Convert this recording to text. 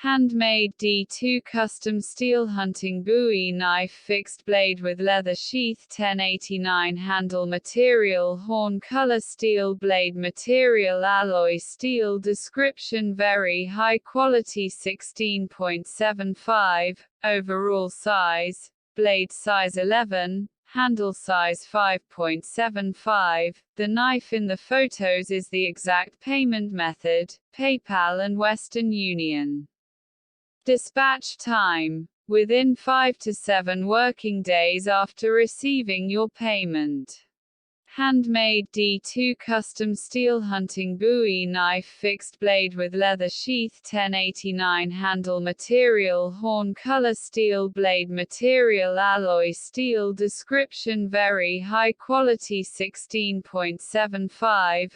Handmade D2 Custom Steel Hunting Bowie Knife Fixed blade with leather sheath 1089 Handle material horn color steel blade material alloy steel description very high quality 16.75 overall size blade size 11 handle size 5.75. The knife in the photos is the exact payment method, PayPal and Western Union. Dispatch time: within 5 to 7 working days after receiving your payment. Handmade D2 Custom Steel Hunting Bowie Knife Fixed blade with leather sheath 1089 Handle material horn color steel blade material alloy steel description very high quality 16.75